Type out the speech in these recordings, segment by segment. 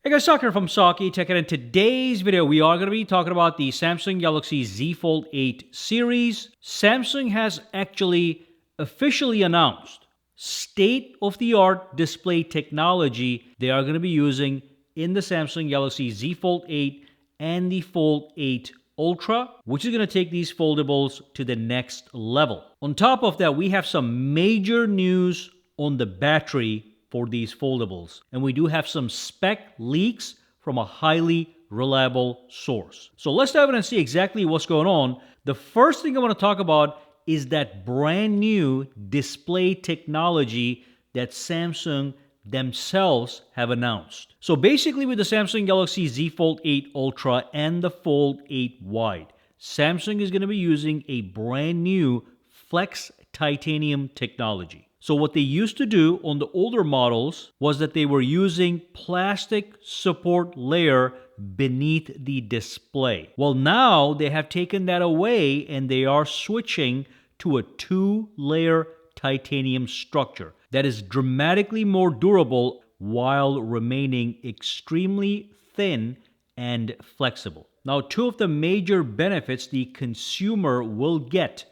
Hey guys, Sakitech from Sakitech, and in today's video, we are going to be talking about the Samsung Galaxy Z Fold 8 series. Samsung has actually officially announced state-of-the-art display technology they are going to be using in the Samsung Galaxy Z Fold 8 and the Fold 8 Ultra, which is going to take these foldables to the next level. On top of that, we have some major news on the battery for these foldables, and we do have some spec leaks from a highly reliable source. So let's dive in and see exactly what's going on. The first thing I want to talk about is that brand new display technology that Samsung themselves have announced. So basically, with the Samsung Galaxy Z Fold 8 Ultra and the Fold 8 Wide, Samsung is going to be using a brand new Flex titanium technology. So what they used to do on the older models was that they were using plastic support layer beneath the display. Well, now they have taken that away and they are switching to a 2-layer titanium structure that is dramatically more durable while remaining extremely thin and flexible. Now, two of the major benefits the consumer will get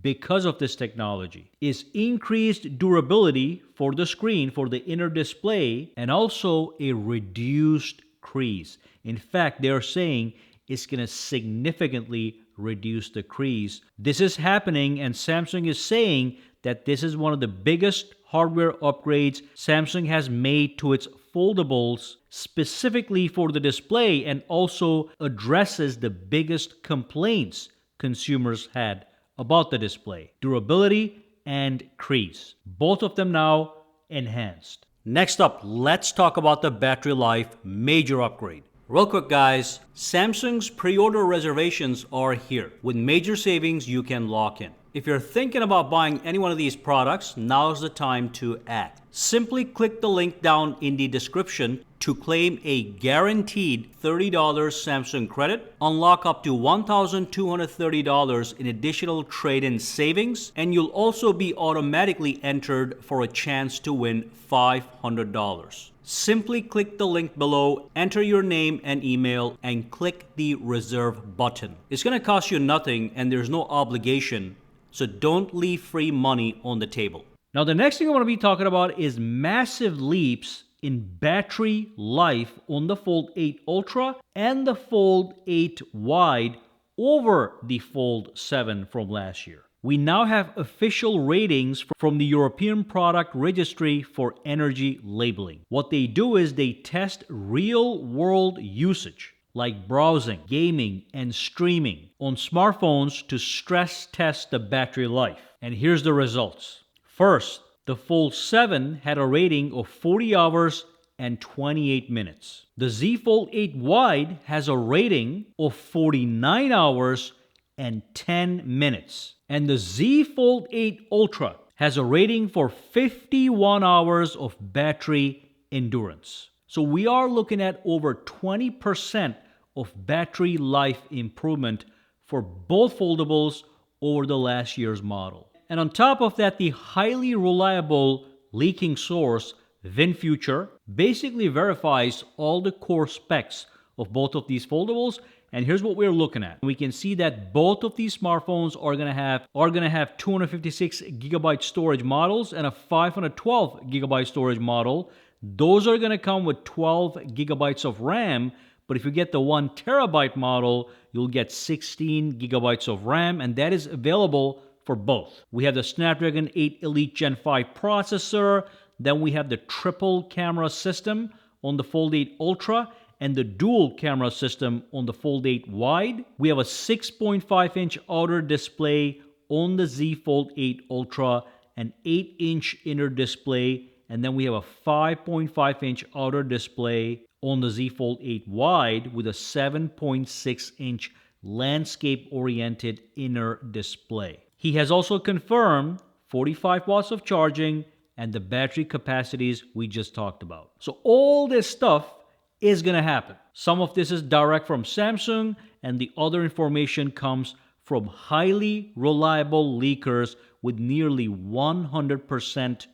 because of this technology is increased durability for the screen, for the inner display, and also a reduced crease. In fact, they're saying it's going to significantly reduce the crease. This is happening, and Samsung is saying that this is one of the biggest hardware upgrades Samsung has made to its foldables specifically for the display, and also addresses the biggest complaints consumers had about the display: durability and crease. Both of them now enhanced. Next up, let's talk about the battery life major upgrade. Real quick, guys, Samsung's pre-order reservations are here. With major savings you can lock in. If you're thinking about buying any one of these products, now's the time to act. Simply click the link down in the description to claim a guaranteed $30 Samsung credit, unlock up to $1,230 in additional trade-in savings, and you'll also be automatically entered for a chance to win $500. Simply click the link below, enter your name and email, and click the reserve button. It's going to cost you nothing and there's no obligation, so don't leave free money on the table. Now, the next thing I want to be talking about is massive leaps in battery life on the Fold 8 Ultra and the Fold 8 Wide over the Fold 7 from last year. We now have official ratings from the European Product Registry for energy labeling. What they do is they test real-world usage, like browsing, gaming, and streaming on smartphones to stress test the battery life. And here's the results. First, the Fold 7 had a rating of 40 hours and 28 minutes. The Z Fold 8 Wide has a rating of 49 hours and 10 minutes. And the Z Fold 8 Ultra has a rating for 51 hours of battery endurance. So we are looking at over 20% of battery life improvement for both foldables over the last year's model. And on top of that, the highly reliable leaking source, WinFuture, basically verifies all the core specs of both of these foldables. And here's what we're looking at. We can see that both of these smartphones are gonna have 256 gigabyte storage models and a 512 gigabyte storage model. Those are gonna come with 12 gigabytes of RAM. But if you get the 1 terabyte model, you'll get 16 gigabytes of RAM, and that is available for both. We have the Snapdragon 8 Elite Gen 5 processor, then we have the triple camera system on the Fold 8 Ultra, and the dual camera system on the Fold 8 Wide. We have a 6.5-inch outer display on the Z Fold 8 Ultra, an 8-inch inner display, and then we have a 5.5-inch outer display on the Z Fold 8 Wide with a 7.6-inch landscape-oriented inner display. He has also confirmed 45 watts of charging and the battery capacities we just talked about. So all this stuff is going to happen. Some of this is direct from Samsung, and the other information comes from highly reliable leakers with nearly 100%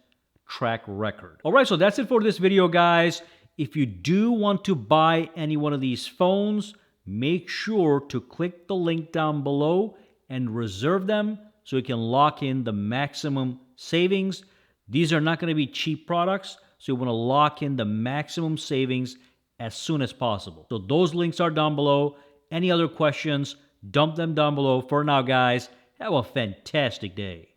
track record. All right, so that's it for this video, guys. if you do want to buy any one of these phones, make sure to click the link down below and reserve them so you can lock in the maximum savings. These are not going to be cheap products, so you want to lock in the maximum savings as soon as possible. So those links are down below. Any other questions, dump them down below. For now, guys, have a fantastic day.